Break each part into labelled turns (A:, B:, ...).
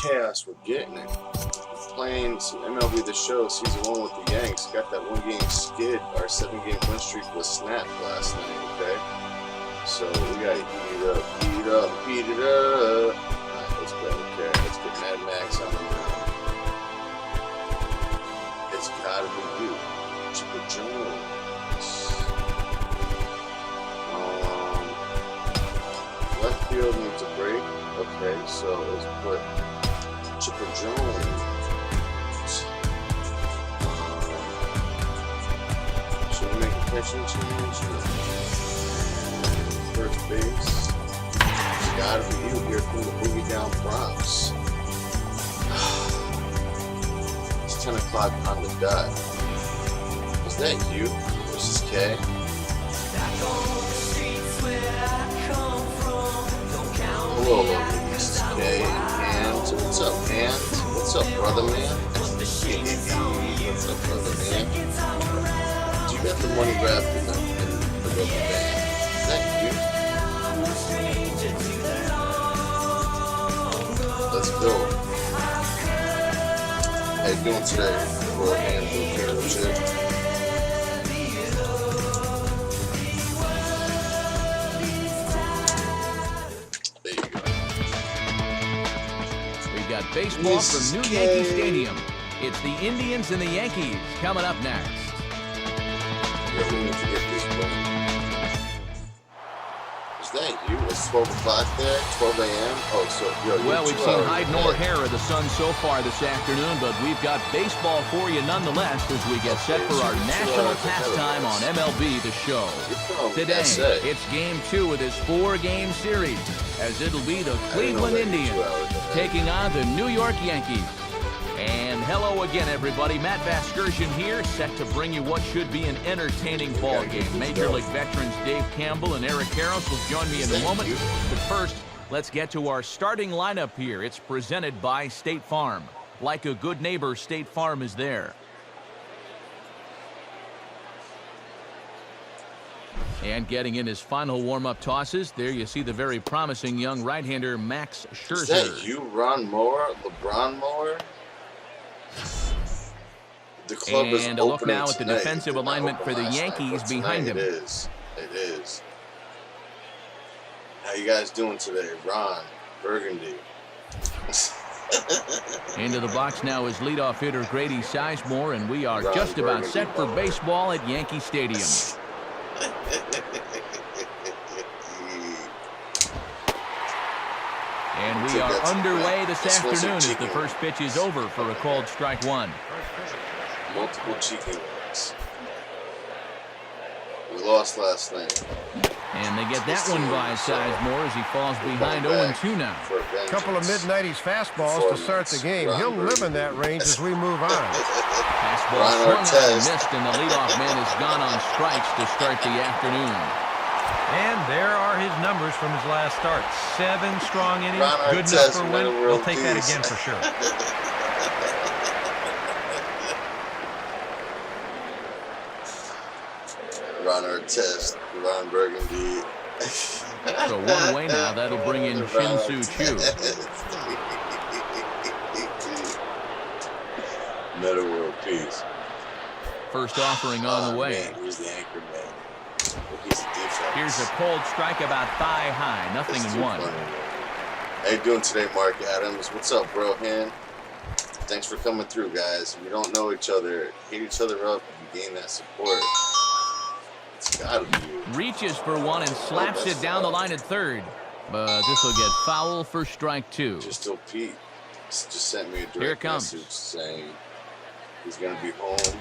A: chaos. We're getting it. Playing some MLB The Show Season 1 with the Yanks. Got that 1-game skid. Our 7-game win streak was snapped last night, okay? So we gotta heat it up, heat it up, heat it up. Alright, let's go, okay. Let's get Mad Max on the ground. It's gotta be you, Chipper Jones. Left field needs a break. Okay, so let's put Chipper Jones. Should we make a pitching change? First base. It's gotta be you here from the Boogie Down Bronx. It's 10 o'clock on the dot. Is that you? This is K. Hello, this is K. And what's up, man? What's up, brother man? What's up, brother man? Do you got the money wrapped in the rubber band? Is that you? Let's go. How you doing today? Bro, hand, blue pair of shit.
B: Got baseball from New Yankee Stadium. It's the Indians and the Yankees coming up next.
A: Yeah, we need to get this one. Is that you? It's 12 o'clock there? 12 a.m.? Oh, so, yo,
B: well, we've seen hide nor hair of the sun so far this afternoon, but we've got baseball for you nonetheless as we get set for our national pastime on MLB The Show. Today, it's Game 2 of this 4-game series, as it'll be the Cleveland Indians taking on the New York Yankees. And hello again, everybody. Matt Vasgersian here, set to bring you what should be an entertaining ball game. Major League veterans Dave Campbell and Eric Karros will join me in a moment. But first, let's get to our starting lineup here. It's presented by State Farm. Like a good neighbor, State Farm is there. And getting in his final warm-up tosses, there you see the very promising young right-hander Max Scherzer.
A: Is that you, Ron Moore, LeBron Moore? The club is
B: and a look now at the defensive alignment for the Yankees behind him.
A: It is. It is. How you guys doing today? Ron Burgundy.
B: Into the box now is leadoff hitter Grady Sizemore, and we are just about set for baseball at Yankee Stadium. And we are underway this afternoon as the first pitch is over for a called strike one.
A: Multiple cheeky ones. We lost last night.
B: And they get that one by Sizemore as he falls behind 0-2 now.
C: A couple of mid-90s fastballs to start the game. He'll live in that range as we move on.
B: Fastball swung out and missed, and the leadoff man is gone on strikes to start the afternoon.
D: And there are his numbers from his last start. 7 strong innings, good enough for a win. We'll take that again for sure.
A: Ron Artest, Ron Burgundy.
B: So one away now. That'll bring in Shin-Soo Choo.
A: Meta World Peace.
B: First offering on the way.
A: Man, here's the anchor man. He's the defense.
B: Here's a cold strike about thigh high. Nothing in one.
A: How you doing today, Mark Adams? What's up, bro, man? Thanks for coming through, guys. We don't know each other. Hit each other up and gain that support. It's gotta be you.
B: Reaches for one and slaps it down the line at third. But this will get foul for strike 2.
A: Just till Pete just sent me a direct message saying he's gonna be home.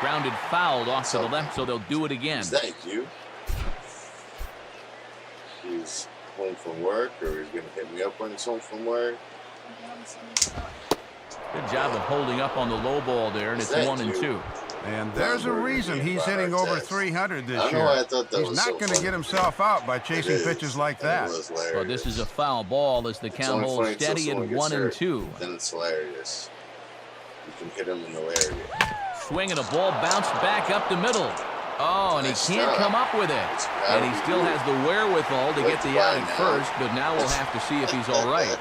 B: Grounded fouled off to the left, so they'll do it again.
A: Is that you? He's home from work, or he's gonna hit me up when he's home from work.
B: Good job of holding up on the low ball there, and it's 1-2.
C: And there's a reason he's hitting over 300 this year. He's not going to get himself out by chasing pitches like that.
B: Well, this is a foul ball as the count holds steady at 1-2.
A: Then it's hilarious. You can hit him in the area.
B: Swing and a ball bounced back up the middle. Oh, and he can't come up with it. And he still has the wherewithal to get the out at first, but now we'll have to see if he's all right.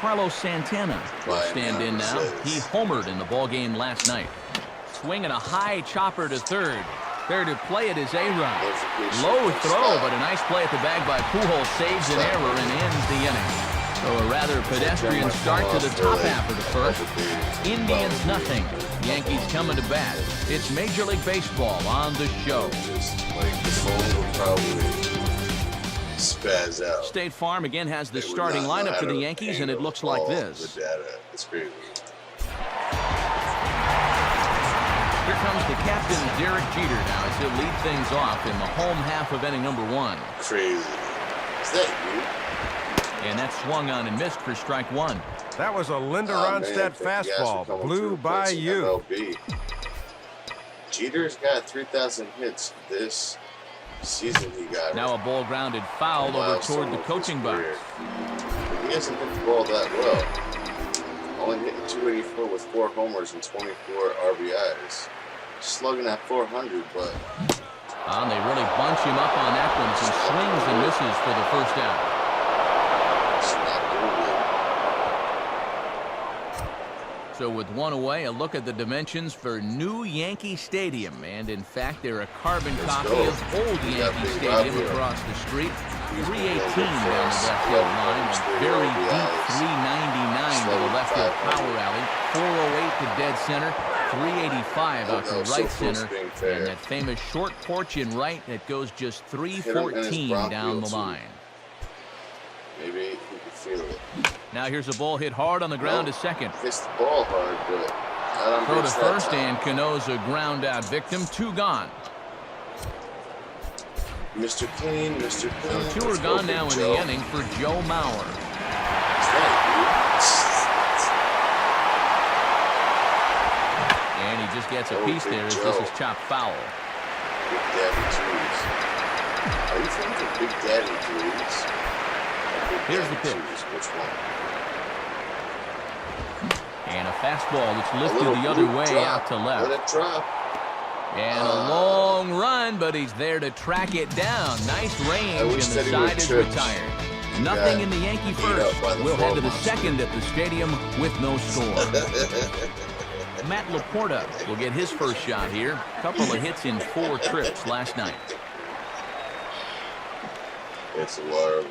B: Carlos Santana will stand in now. He homered in the ballgame last night. Swinging a high chopper to third. There to play it is A-Rod. Low throw, but a nice play at the bag by Pujols. Saves an error and ends the inning. So a rather pedestrian start to the top half of the first. Indians nothing. Yankees coming to bat. It's Major League Baseball on the show.
A: The phone will probably spaz out.
B: State Farm again has the starting lineup for the Yankees, and it looks like this.
A: The data. It's crazy.
B: Here comes the captain, Derek Jeter, now as he'll lead things off in the home half of inning number 1.
A: Crazy. Is that you?
B: And that swung on and missed for strike 1.
C: That was a Linda Ronstadt fastball. Blew by you.
A: MLB. Jeter's got 3,000 hits this season. He got
B: now a ball grounded foul over toward the coaching box.
A: He hasn't hit the ball that well. Only hitting 284 with 4 homers and 24 RBIs. Slugging at 400, but
B: they really bunch him up on that one. Some swings and misses for the first out.
A: it's not doing good.
B: So with one away, a look at the dimensions for new Yankee Stadium. And in fact, they're a carbon copy of old Yankee Stadium across the street. 318 down the left field line. A very deep 399 to the left field power alley. 408 to dead center. 385 out to right center. And that famous short porch in right that goes just 314 down the line.
A: Maybe he could feel it.
B: Now here's a ball hit hard on the ground to second.
A: Hits the ball hard, but not on
B: throw to
A: base
B: first,
A: that time.
B: and Cano's a ground out victim. 2 gone.
A: Mr. Clean, Mr. Clean.
B: So 2 are gone now in the inning for Joe Mauer. And he just gets a piece there as this is chopped foul.
A: Big Daddy Trees. Are you thinking Big Daddy Trees?
B: Here's the pitch.
A: Which one?
B: And a fastball that's lifted the other way out to left.
A: Let it drop.
B: And a long run, but he's there to track it down. Nice range, and the side is retired. Nothing in the Yankee first. We'll head to the second at the stadium with no score. Matt Laporta will get his first shot here. Couple of hits in 4 trips last night.
A: It's a lot of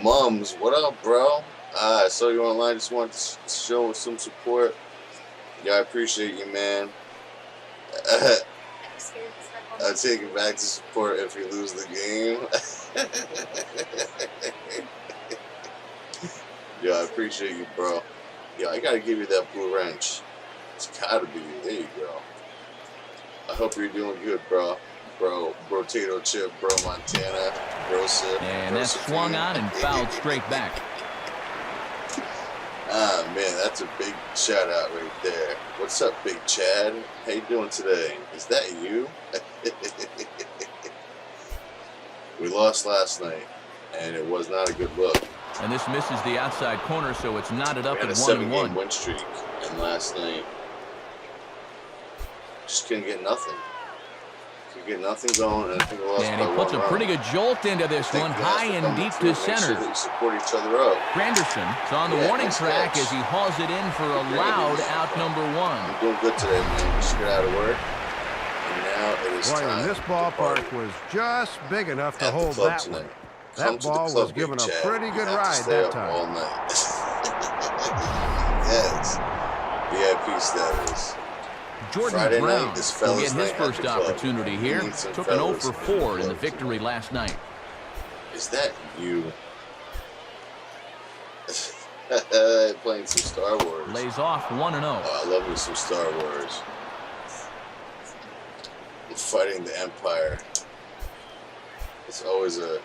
A: Mums, what up, bro? I saw you online. Just wanted to show some support. Yeah, I appreciate you, man. I'll take it back to support if we lose the game. Yeah, I appreciate you, bro. Yeah, I gotta give you that blue wrench. It's gotta be you. There you go. I hope you're doing good, bro. Bro, Potato Chip, bro, Montana, bro, Sip.
B: And that's swung on and fouled straight back.
A: Ah, man, that's a big shout out right there. What's up, Big Chad? How you doing today? Is that you? We lost last night, and it was not a good look.
B: And this misses the outside corner, so it's knotted up at 1-1.
A: We had a 7-game win streak, and last night just couldn't get nothing. Couldn't get nothing going, and I think we lost by 1 run.
B: And he puts a pretty good jolt into this one, high and deep to center.
A: Sure support each other up.
B: Granderson is on the warning track as he hauls it in for a loud out number 1.
A: I'm doing good today, man. Just got out of work, and now it is time.
C: And this ballpark was just big enough to hold that one. That ball was given a pretty good ride that time.
A: All night. Yes. VIP status.
B: Jordan
A: Friday
B: Brown
A: night is
B: will get
A: fellas
B: his
A: night at
B: first
A: the club.
B: opportunity here.
A: We need some
B: Took an 0
A: fellas
B: for
A: at the
B: 4 in the
A: club.
B: victory last night.
A: Is that you? Playing some Star Wars.
B: Lays off 1-0.
A: Oh, I love me some Star Wars. Fighting the Empire. It's always a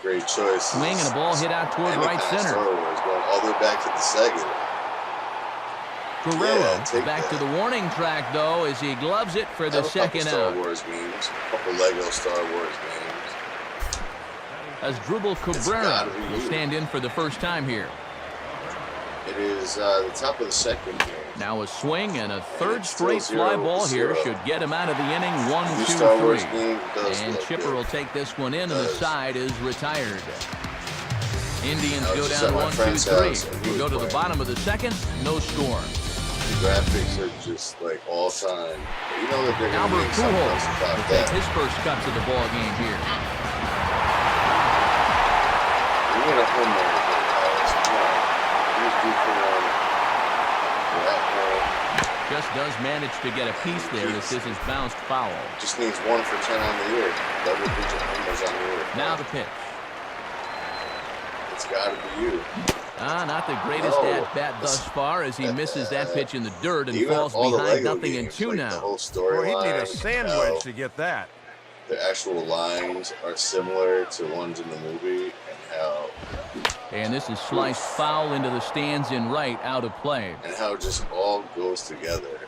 A: great choice.
B: Swing and a ball hit out toward right center.
A: Star Wars going all the way back to the second.
B: Guerrero back to the warning track, though, as he gloves it for the second out.
A: Star Wars games. A couple Lego Star Wars games.
B: As Drupal Cabrera will stand in for the first time here.
A: It is the top of the second game.
B: Now a swing and a third straight fly ball here should get him out of the inning. 1-2-3. And Chipper will take this one in, and the side is retired. Indians go down 1-2-3. We go to the bottom of the second. No score.
A: The graphics are just like all time. You know that they're going to make something else about
B: will
A: that.
B: Take his first cut to the ball game here.
A: You get a home run today, guys. Come on. He's due for one.
B: Just does manage to get a piece there as this is bounced foul.
A: Just needs 1 for 10 on the year. Double-digit homers on the year.
B: Now the pitch.
A: It's got to be you.
B: Not the greatest at-bat thus far as he misses that pitch in the dirt and falls behind 0-2 now.
A: The whole story
C: he'd need a sandwich to get that.
A: The actual lines are similar to ones in the movie, and how...
B: And this is sliced foul into the stands in right, out of play.
A: And how it just all goes together.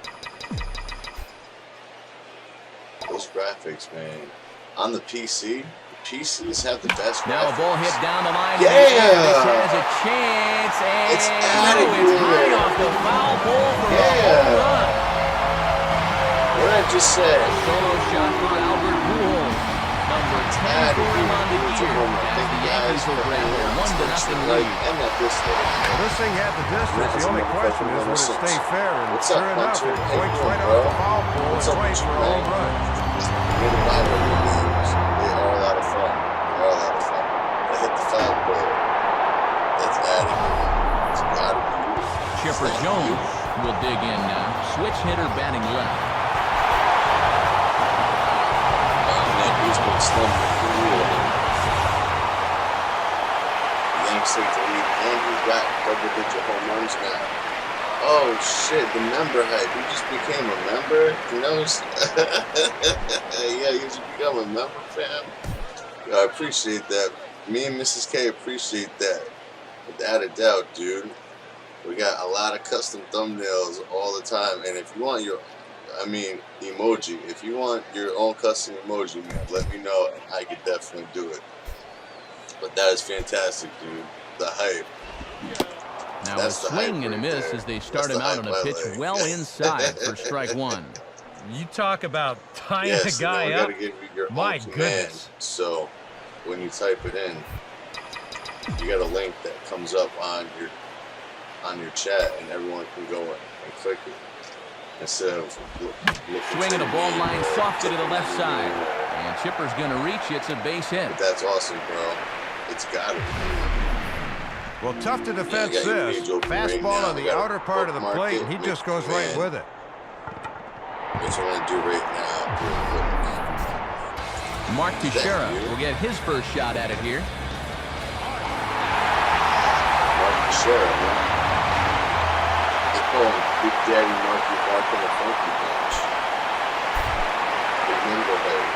A: Those graphics, man. On the PC, PCs have the best graphics.
B: Now a ball hit down the line.
A: Yeah!
B: This has a chance, and
A: it's high
B: off the foul pole for a home run.
A: What did I just say?
B: Solo shot for Albert Pujols. Number 10 for him on the year. As the Yankees will grab a 1-0 lead.
C: Well, this thing had the distance. The only question is, would it stay fair? And
A: What's up,
C: sure enough,
A: Hunter?
C: it points right off the foul pole and waits for a home run.
A: You're the rivalry games. They are a lot of fun. They hit the foul pole. That's out of here. It's gotta be you.
B: Chipper Jones will dig in now. Switch hitter batting left.
A: He's been slumping for real. The Yankees take the lead, and he's got double-digit home runs now. Oh shit, the member hype. He just became a member? You know? Yeah, you just become a member, fam. Yo, I appreciate that. Me and Mrs. K appreciate that. Without a doubt, dude. We got a lot of custom thumbnails all the time, and if you want your emoji. If you want your own custom emoji, man, let me know, and I could definitely do it. But that is fantastic, dude. The hype.
B: Now a swing and a miss as they start him out on a pitch well inside for strike one.
D: You talk about tying a guy up.
A: Gotta give you your
D: My
A: own
D: goodness.
A: command. So when you type it in, you got a link that comes up on your chat, and everyone can go and click it. Instead of
B: swinging a ball line softed to the left side, and Chipper's going to reach. It's a base hit.
A: But that's awesome, bro. It's got to be.
C: Well, tough to defend this. Fastball on the outer part of the plate, and he just goes right with it.
A: That's what I'm going to do right now.
B: Mark Teixeira will get his first shot at it here.
A: Mark Teixeira, man. Big Daddy Marky Mark on the funky bench. Big number head.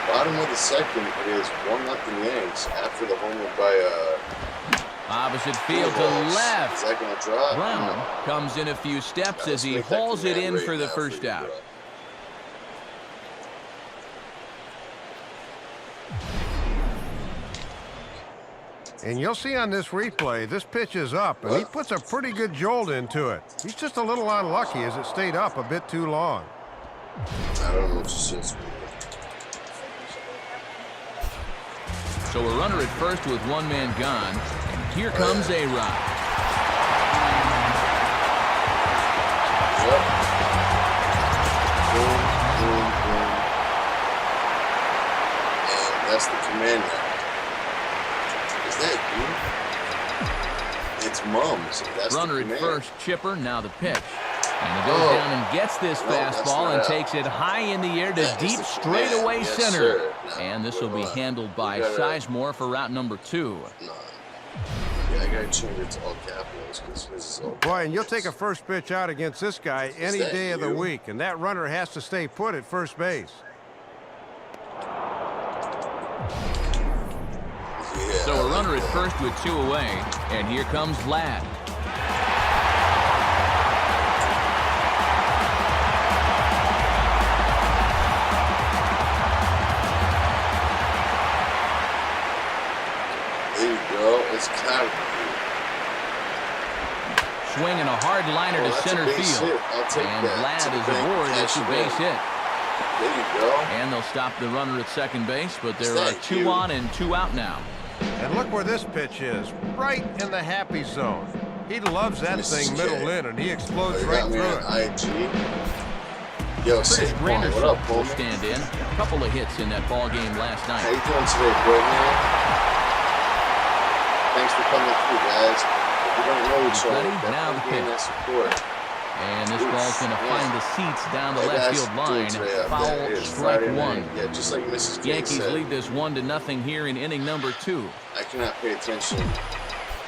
A: Bottom of the second, it is 1-0 Yanks after the homer by
B: opposite field to left.
A: Is that going to drop?
B: Brown comes in a few steps as he hauls it in for the first out.
C: And you'll see on this replay, this pitch is up, and he puts a pretty good jolt into it. He's just a little unlucky as it stayed up a bit too long.
A: I don't know what you said.
B: So a runner at first with one man gone, and here comes A-Rod.
A: Yep. Boom, boom, boom. And that's the command now. Is that you? It's Mums. That's
B: runner at first, Chipper, now the pitch. And he goes down and gets this fastball and takes it high in the air to deep straightaway center.
A: No,
B: and this will be handled by Sizemore for route number 2.
A: No. Yeah, I got to change it to all capitals because this is all.
C: Boy, and you'll take a first pitch out against this guy any day of the week, and that runner has to stay put at first base.
A: Yeah,
B: so a runner at first with 2 away, and here comes Vlad.
A: There you go. It's kind of
B: swing and a hard liner to center field. And Vlad is aboard. It's a base hit.
A: There you go.
B: And they'll stop the runner at second base, but there are 2 on and 2 out now.
C: And look where this pitch is, right in the happy zone. He loves that thing middle in, and he explodes right through it.
A: IG. Yo, Saquon, what up,
B: will stand in. A couple of hits in that ball game last night.
A: How you doing today, bro, man? Thanks for coming through, guys. If you don't know each other,
B: now the pitch.
A: That support.
B: And this ball's going to find the seats down the left field line. Foul, strike 1.
A: Yeah, just like Mrs.
B: Yankees lead this 1-0 here in inning number 2.
A: I cannot pay attention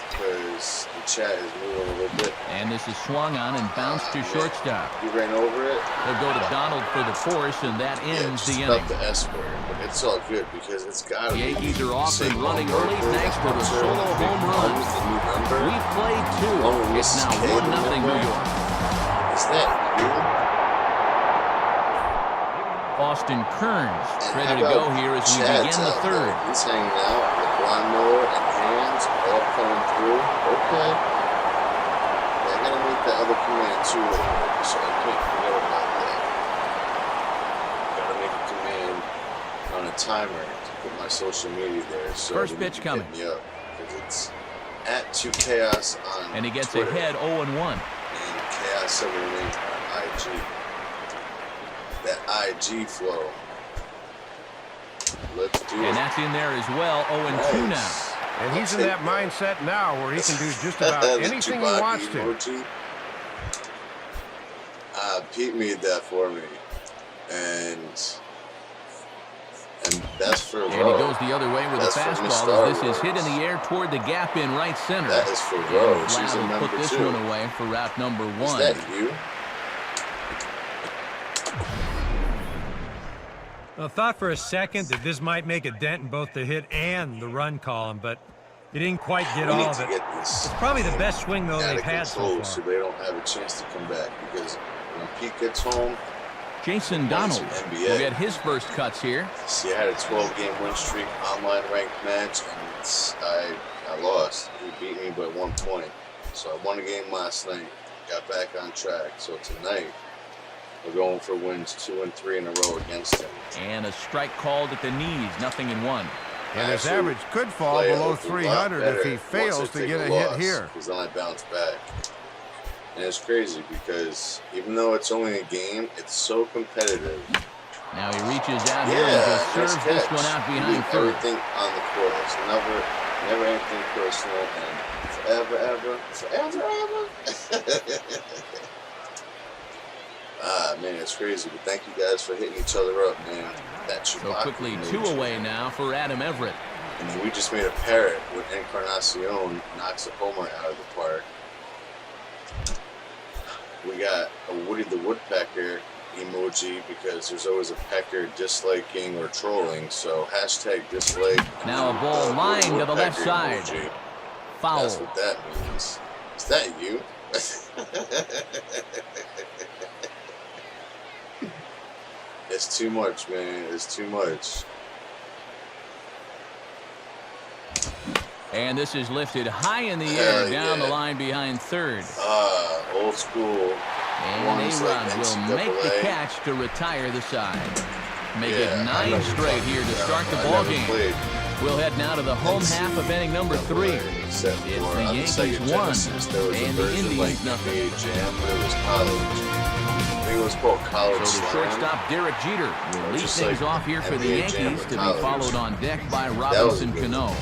A: because the chat is moving a little bit.
B: And this is swung on and bounced to shortstop.
A: He ran over it.
B: They'll go to Donald for the force, and that ends the inning.
A: The S word, but it's all good because it's got to be.
B: The Yankees are off and running early thanks to the solo home run. We've played 2. It's now 1-0 New York.
A: Is that you?
B: Austin Kearns ready to go here as we begin the 3rd.
A: He's hanging out. LeBron Moore and Hands all coming through. Okay. I gotta make that other command too, so I can't forget about that. Gotta make a command on a timer to put my social media there. So
B: first pitch coming.
A: Because it's at 2Chaos on
B: and he gets
A: Twitter.
B: Ahead 0-1.
A: And Chaos 78 on IG. That IG flow. Let's do it.
B: And that's in there as well. 0-2 now.
C: And he's in that mindset now where he can do just about anything he wants to.
A: Pete made that for me. And that's for
B: And he goes the other way with a fastball as this is hit in the air toward the gap in right center.
A: That is for Rose. She's a number 2.
B: Put this one away for route number 1.
A: Is that you?
D: I thought for a second that this might make a dent in both the hit and the run column, but he didn't quite get all of it. It's probably the best swing, though, they've had so far.
A: So they don't have a chance to come back because when Pete gets home,
B: Jason Donald will get his first cuts here.
A: See, I had a 12-game win streak, online ranked match, and I lost. He beat me by 1 point. So I won a game last night, got back on track. So tonight, we're going for wins 2 and 3 in a row against him.
B: And a strike called at the knees, 0-1.
C: And his average could fall below 300 if he fails to get a hit here.
A: Because then I bounce back. And it's crazy because even though it's only a game, it's so competitive.
B: Now he reaches out here and just serves this one out behind third.
A: Everything on the court. It's never anything personal, and forever. Man, it's crazy. But thank you guys for hitting each other up, man.
B: So quickly 2 away now for Adam Everett.
A: And we just made a parrot with Encarnacion knocks a homer out of the park. We got a Woody the Woodpecker emoji because there's always a pecker disliking or trolling. So hashtag dislike.
B: Now a ball lined to the left side.
A: Emoji.
B: Foul.
A: That's what that means. Is that you? It's too much, man. It's too much.
B: And this is lifted high in the air down the line behind third.
A: Old school.
B: And A-Rod will make the catch to retire the side. Make it 9 straight here to start the ball game. We'll head now to the home half of inning number 3. It's the Yankees 1 and the Indians nothing.
A: It was college. I think it was called college.
B: So the shortstop Derek Jeter will lead things off here for the Yankees to be followed on deck by Robinson Cano.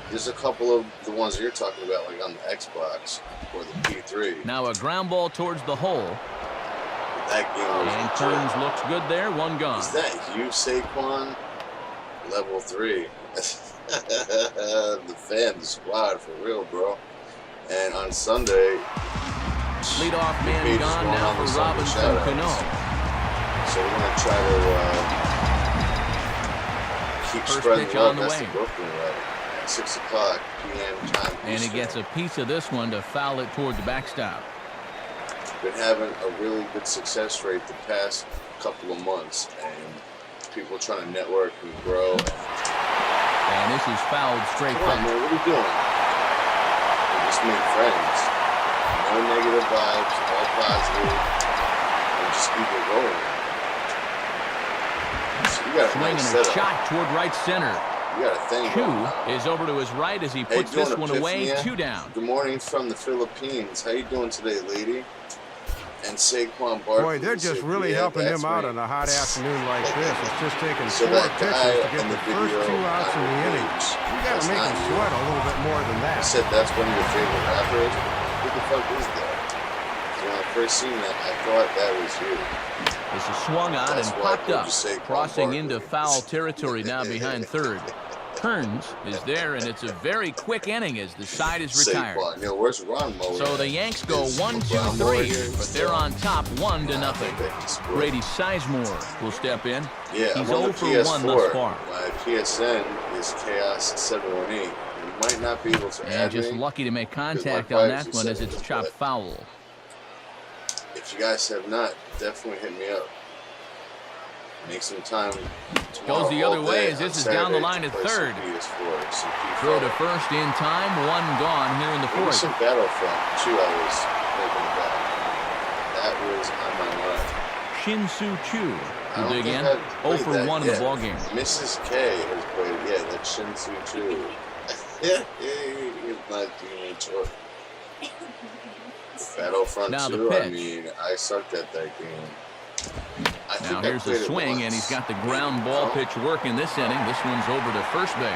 A: There's a couple of the ones that you're talking about, like on the Xbox or the P3.
B: Now a ground ball towards the hole.
A: That game was
B: and Kearns looks good there, 1 gone.
A: Is that you, Saquon? Level 3. The squad, for real, bro. And on Sunday,
B: leadoff man gone now for Robinson Cano.
A: So we're going to try to keep
B: first
A: spreading
B: pitch
A: love.
B: On the
A: That's
B: way.
A: the Brooklyn way. 6 o'clock p.m. time.
B: And he gets a piece of this one to foul it toward the backstop.
A: Been having a really good success rate the past couple of months, and people trying to network and grow.
B: And this is fouled straight
A: Come on,
B: back.
A: man, what are you doing? Just make friends. No negative vibes, all positive, and just keep it going. So you got
B: swinging a shot toward right center.
A: You got a thing.
B: Chu is over to his right as he puts this one away. 2 down.
A: Good morning from the Philippines. How you doing today, lady? And Saquon Barkley.
C: Boy, they're just really helping him out on a hot afternoon like this. It's just taking 4 pitches to get the first 2 outs in the inning. You got to make him sweat a little bit more than that.
A: I said that's one of your favorite rappers. Who the fuck is that? When I first seen that, I thought that was you.
B: This is swung on and popped up, crossing into foul territory now behind third. Kearns is there, and it's a very quick inning as the side is retired.
A: Yo, where's Ron Moore?
B: So the Yanks go 1-2-3, but they're on top 1-0. Grady Sizemore will step in.
A: Yeah,
B: he's 0 for 1 thus far.
A: My PSN is Chaos718. You might not be able to add
B: and just lucky to make contact on that one as it's chopped foul.
A: If you guys have not, definitely hit me up. Make some time.
B: Goes the other way as this is down the line at third. Throw to first in time. 1 gone here in the fourth.
A: Some Battlefront, too, I was thinking about. That was on my mind.
B: Shin-Soo Choo will dig in. 0 for 1 in the ballgame.
A: Mrs. K has played, yeah, that's Shin-Soo Choo. He's not doing it short. Battlefront
B: now
A: 2,
B: the pitch.
A: I mean, I sucked at that game.
B: Now here's the swing, and he's got the ground ball pitch working this inning. This one's over to first base.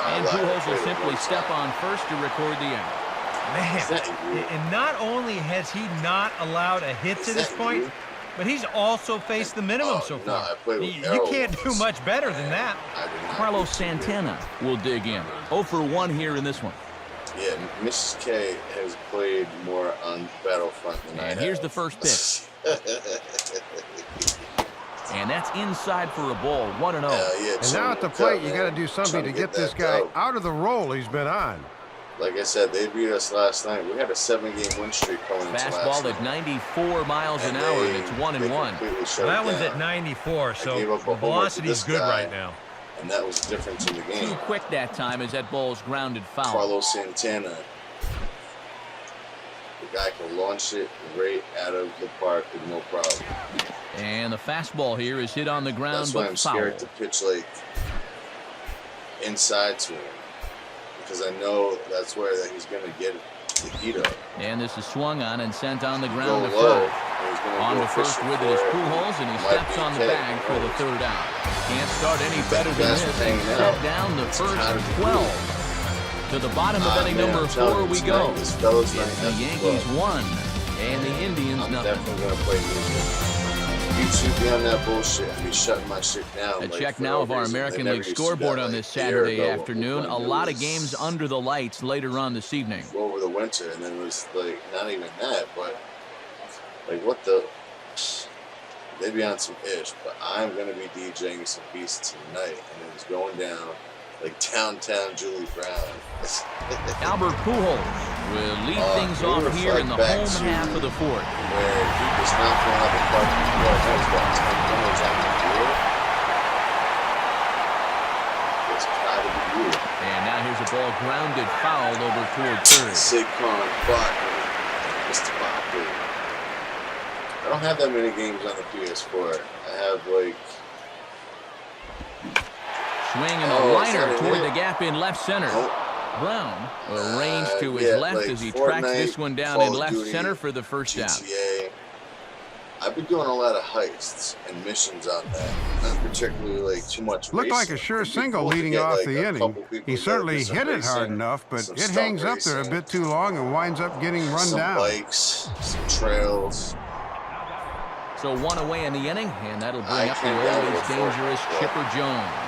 B: And Pujols will simply step on first to record the out.
D: Man, and not only has he not allowed a hit to this point, but he's also faced the minimum so far. You can't do much better than that.
B: Carlos Santana will dig in. 0 for 1 here in this one.
A: Yeah, Mrs. K has played more on Battlefront than I have.
B: And here's the first pitch. And that's inside for a ball, 1-0.
C: And now at the plate, you got to do something to get this guy out of the role he's been on.
A: Like I said, they beat us last night. We had a 7-game win streak going into last night.
B: Fastball at 94 miles an hour, and it's 1-1.
D: Well, that one's at 94, so the velocity's good right now.
A: And that was the difference in the game.
B: Too quick that time as that ball's grounded foul.
A: Carlos Santana. The guy can launch it right out of the park with no problem.
B: And the fastball here is hit on the ground,
A: that's why
B: but
A: I'm
B: foul.
A: scared to pitch like inside to him, because I know that's where he's going to get the heat up.
B: And this is swung on and sent on the ground to first. On to first with it is Pujols, and he steps on the bag for the third out. Can't start any better than this. Set down the first 12. To the bottom of inning number 4 we go. It's the Yankees 1 and the Indians
A: I'm
B: nothing.
A: Definitely going to play music. You 2 be on that bullshit and be shutting my shit down.
B: A check now of our American League scoreboard on this Saturday afternoon. A lot of games under the lights later on this evening.
A: Over the winter, and then it was like not even that, but like what the. They be on some ish, but I'm going to be DJing some beats tonight, and it's going down. Like downtown Julie Brown.
B: Albert Pujols will lead things off here in the home half of the fourth.
A: Where he was not going out the park. It's got to be you.
B: And now here's a ball grounded foul over toward third.
A: Saquon Barkley. Mr. Barkley. I don't have that many games on the PS4. I have like.
B: Swing and a liner toward the gap in left center. Brown arranged to his left as he tracks this one down in left center for the first out.
A: I've been doing a lot of heists and missions on that. Not particularly like too much.
C: Looked like a sure single leading off the inning. He certainly hit it hard enough, but it hangs up there a bit too long and winds up getting run down.
A: Some bikes, some trails.
B: So 1 away in the inning, and that'll bring up the always dangerous Chipper Jones.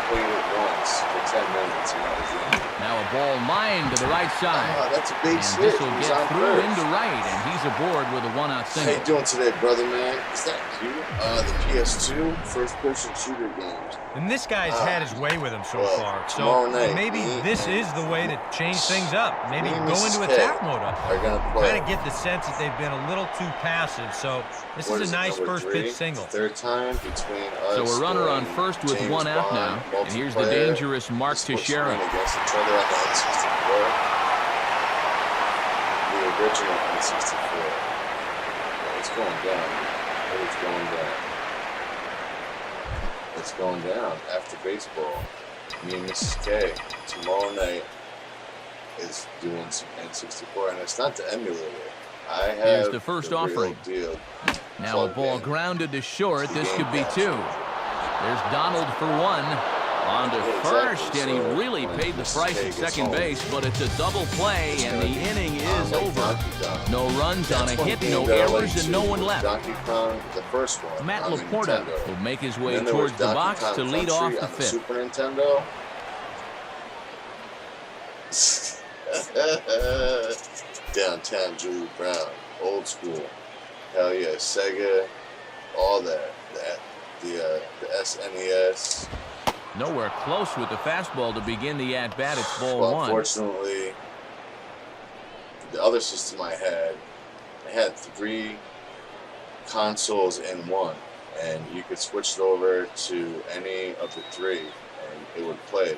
A: Played it once for 10 minutes and that was the end.
B: Now a ball lined to the right side.
A: That's a big
B: and this will get through into right, and he's aboard with a 1-out single.
A: How you doing today, brother, man? Is that you? The PS2 first-person shooter games.
D: And this guy's had his way with him so far. So maybe this is the way to change things up. Maybe go into attack mode up. Kind of get the sense that they've been a little too passive. So this is a nice first pitch single.
A: Third time between us.
B: So a runner on first with
A: James
B: 1 out
A: Bond,
B: now. And here's the dangerous Mark Teixeira.
A: Against each other on the N64. The original N64. It's going down. It's going down. It's going down after baseball. Me and Mrs. K tomorrow night is doing some N64, and it's not the emulator. I have
B: Here's the first offering.
A: Deal.
B: Now a ball grounded to short. This could be 2. There's Donald for 1. On to first, and he really paid the price at second base, but it's a double play, and the inning is over. No runs on a hit, no errors, and no one left.
A: Donkey Kong, the first one.
B: Matt Laporta will make his way towards the box to lead off the 5th.
A: Super Nintendo. Downtown Julie Brown, old school. Hell yeah, Sega, all that. The SNES.
B: Nowhere close with the fastball to begin the at-bat. It's ball 1.
A: Unfortunately, the other system I had 3 consoles in one, and you could switch it over to any of the 3, and it would play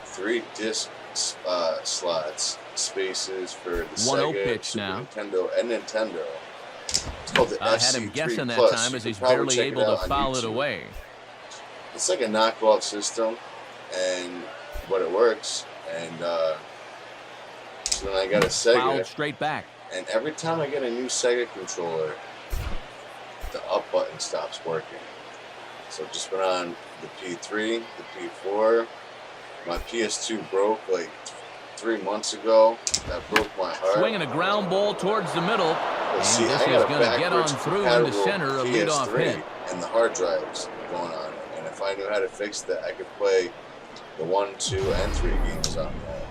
A: 3 disc slots, spaces for the Sega,
B: pitch
A: Super
B: now.
A: Nintendo, and Nintendo. It's called the
B: I
A: Ps3
B: had him guessing that
A: Plus.
B: time as
A: You
B: he's
A: can probably
B: barely
A: check
B: able
A: it out
B: to
A: on
B: foul it
A: YouTube.
B: away.
A: It's like a knockoff system, but it works. And so then I got a Sega.
B: Fouled straight back.
A: And every time I get a new Sega controller, the up button stops working. So I've just been on the P3, the P4. My PS2 broke like 3 months ago. That broke my heart.
B: Swinging a ground ball towards the middle.
A: Well, see,
B: and this
A: I
B: is
A: got
B: going to get on through into center, a leadoff hit.
A: And the hard drives going on it. And if I knew how to fix that, I could play the 1, 2, and 3 games on that,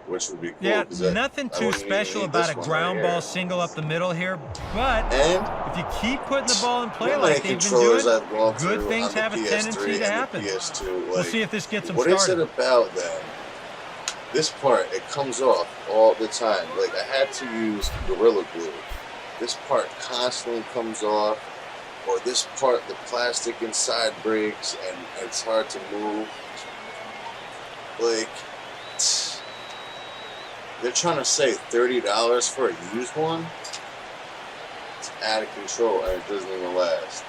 A: which would be cool.
D: Yeah, nothing too special about a ground ball single up the middle here, but if you keep putting the ball in play like they've been doing, good things have a tendency to happen. We'll see if this gets them started.
A: What is it about then? This part, it comes off all the time. Like, I had to use Gorilla Glue. This part constantly comes off, or this part, the plastic inside breaks, and it's hard to move. Like, they're trying to say $30 for a used one. It's out of control, and it doesn't even last.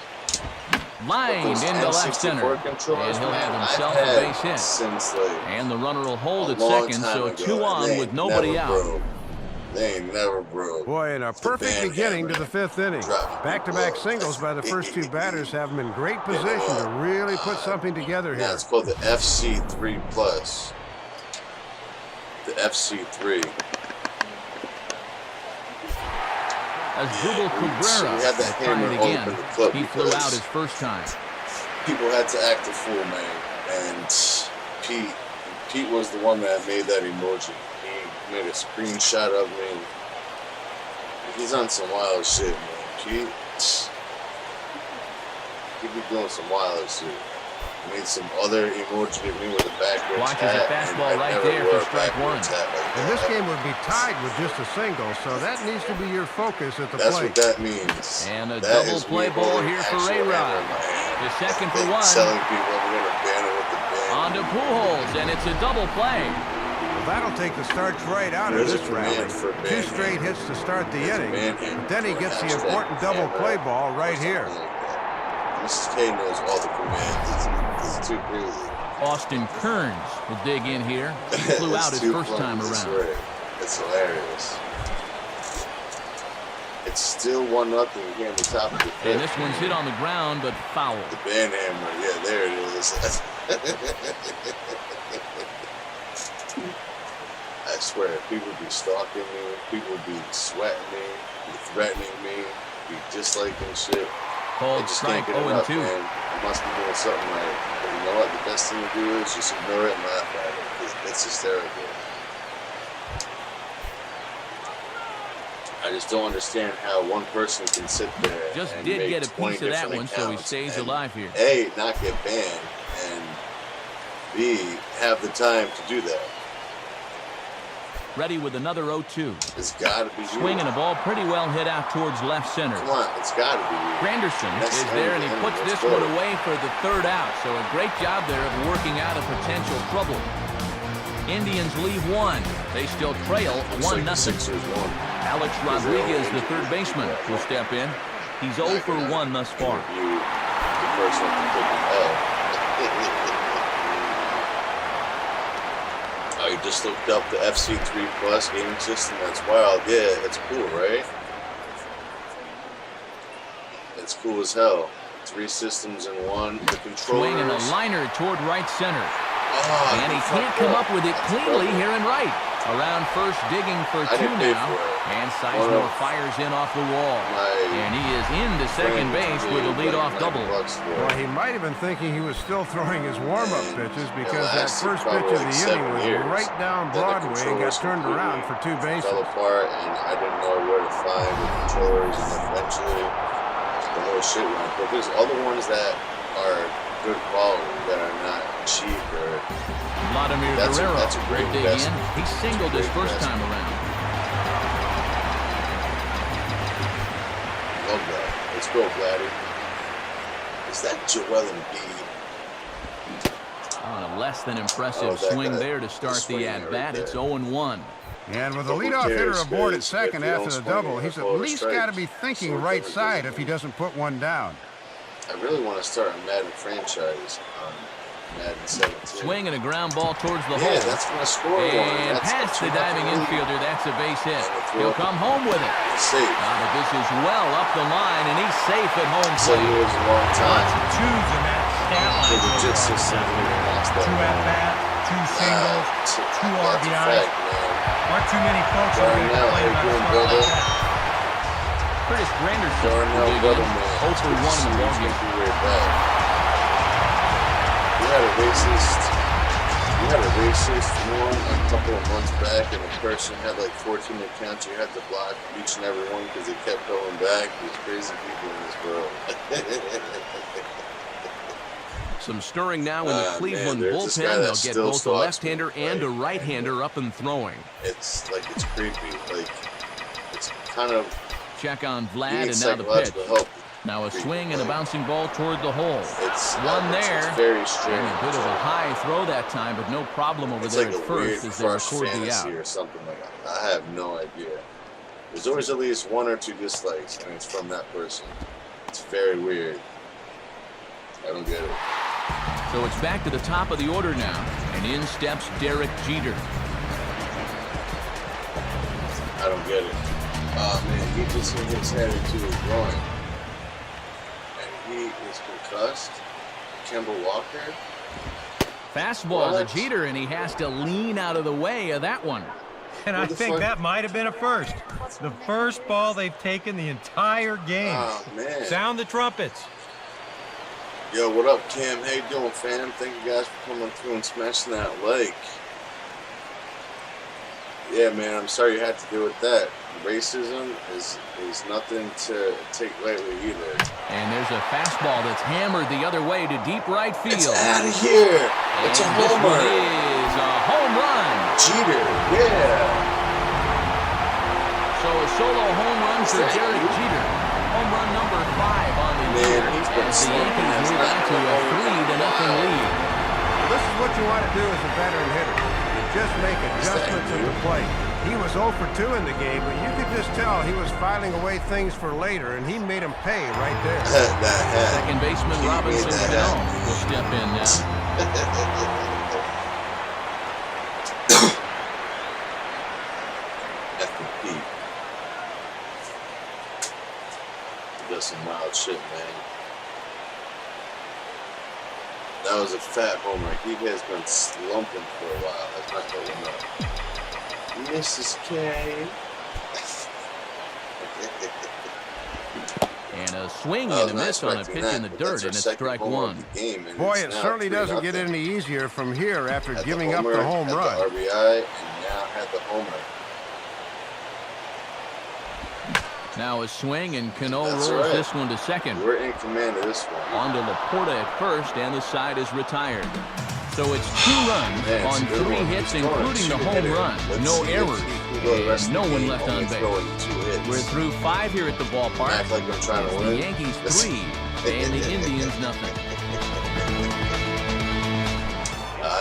B: Lined into left center, and he'll have himself a base hit.
A: Since like
B: and the runner will hold at second, so 2 on with nobody out.
A: Broke. They ain't never broke.
C: Boy, and a perfect beginning to the 5th inning. Back-to-back singles by the first 2 batters have them in great position to really put something together here.
A: Yeah, it's called the FC3 Plus. The FC3.
B: As Google Cabrera
A: had the hammer
B: again,
A: open the clip.
B: He flew out his first time.
A: People had to act a fool, man. And Pete was the one that made that emoji. He made a screenshot of me. He's on some wild shit, man. Pete be doing some wild shit. He made some other emoji of me with a backwards
B: Watches a fastball right there for strike 1.
C: And this game would be tied with just a single, so that needs to be your focus at the
A: That's
C: plate.
A: That's what that means.
B: And a double play ball here for A-Rod. The second for 1.
A: Selling people, I'm going to ban it with the ban.
B: On to Pujols, and it's a double play.
C: Well, that'll take the starch right out of this rally. 2 straight hits to start the inning, but then he gets the important double play ball right here.
A: Mrs. K knows all the commands. It's too crazy.
B: Austin Kearns will dig in here. He flew out his first time around.
A: It's hilarious. It's still 1-0 here in the top of the 5th.
B: And this one's hit on the ground, but foul.
A: The band hammer, yeah, there it is. I swear, people be stalking me, people be sweating me, be threatening me, be disliking shit.
B: Called strike 0-2.
A: Man. I must be doing something right. But you know what? The best thing to do is just ignore it and laugh at it. It's hysterical. I just don't understand how one person can sit there
B: just
A: and
B: did
A: make
B: get a
A: 20
B: piece of that
A: different
B: one, so he
A: accounts
B: stays
A: and
B: alive here.
A: A, not get banned, and B, have the time to do that.
B: ready with another 0-2.
A: It's got to be
B: swinging a ball pretty well hit out towards left center.
A: Come on, it's got to be you.
B: Granderson is there, and he puts this one away for the third out. So a great job there of working out a potential trouble. Indians leave one. They still trail 1-0. Alex Rodriguez, the third baseman, will step in. He's 0 for 1 thus far.
A: I just looked up the Ps3 Plus gaming system. That's wild. Yeah, it's cool, right? It's cool as hell. 3 systems in one. The controllers.
B: Swinging a liner toward right center. And he can't come up with it cleanly here in right. Around first, digging for 2 now. And Sizemore fires in off the wall. And he is into second base with a leadoff double.
C: Well, he might have been thinking he was still throwing his warm-up pitches because that first pitch of the inning was right down Broadway and got turned around for 2 bases.
A: Fell apart, and I didn't know where to find the controllers, and eventually the whole shit went. But there's other ones that are good quality that are not cheap or.
B: Vladimir Guerrero,
A: that's a great
B: dig in. He singled his first time around.
A: Love that. Let's go, Vladdy. Is that Joel Embiid?
B: On a less than impressive swing there to start the at-bat. It's 0-1.
C: And with the leadoff hitter aboard at second after the double, he's at least got to be thinking right side if he doesn't put one down.
A: I really want to start a Madden franchise on Madden 17.
B: Swing and a ground ball towards the hole.
A: Yeah, that's going to score one.
B: And past the diving infielder, that's a base hit. He'll come home with it.
A: Safe.
B: But this is well up the line, and he's safe at home
A: plate.
B: plate.
A: It was a long time.
D: Lots of twos in that stat line.
A: The legit system.
D: 2 at-bats, 2 singles, 2 RBIs. Aren't too many folks who are going to play about a spot like that.
B: Curtis Granderson will dig in. 0 for 1 in the ballgame.
A: We had a racist one a couple of months back, and the person had like 14 accounts. You had to block each and every one because they kept going back. There's crazy people in this world.
B: Some stirring now in the Cleveland bullpen. They'll get both a left-hander and a right-hander up and throwing.
A: It's like it's creepy. Like it's kind of.
B: Check on Vlad, and now the pitch. Now a swing and a bouncing ball toward the hole. One there.
A: It's very strange.
B: And a bit of a high throw that time, but no problem over there at first as they record the out.
A: Or something like that. I have no idea. There's always at least 1 or 2 dislikes, and it's from that person. It's very weird. I don't get it.
B: So it's back to the top of the order now, and in steps Derek Jeter.
A: I don't get it. Man, he just hit his head into his groin. And he is concussed. Kemba Walker.
B: Fastball to Jeter, and he has to lean out of the way of that one.
D: And I think that might have been a first. The first ball they've taken the entire game.
A: Oh, man.
D: Sound the trumpets.
A: Yo, what up, Cam? How you doing, fam? Thank you guys for coming through and smashing that like. Yeah, man, I'm sorry you had to deal with that. Racism is nothing to take lightly either.
B: And there's a fastball that's hammered the other way to deep right field.
A: It's out of here. It's a homer.
B: This is a home run.
A: Jeter, yeah.
B: So a solo home run for Derek Jeter. Home run number 5 on the year. As the Yankees move out to a 3-0 lead.
C: This is what you want to do as a veteran hitter. You just make adjustments at the plate. He was 0 for 2 in the game, but you could just tell he was filing away things for later, and he made him pay right there.
B: Second baseman Robinson Cano will step in now.
A: F&P. He does some wild shit, man. That was a fat homer. He has been slumping for a while. That's not going up. Mrs. K.
B: And a swing and a miss on a pitch in the dirt, and it's strike 1.
C: Boy, it certainly doesn't get any easier from here after giving up the home run.
A: The RBI, and now had the homer.
B: Now a swing, and Cano rolls this one to second.
A: We're in command of this one.
B: On to Laporta at first, and the side is retired. So it's 2 runs on 3 hits, including the home run. No errors. And no one left on base. We're through 5 here at the ballpark.
A: Act like we're trying to win.
B: The Yankees 3 and the Indians nothing.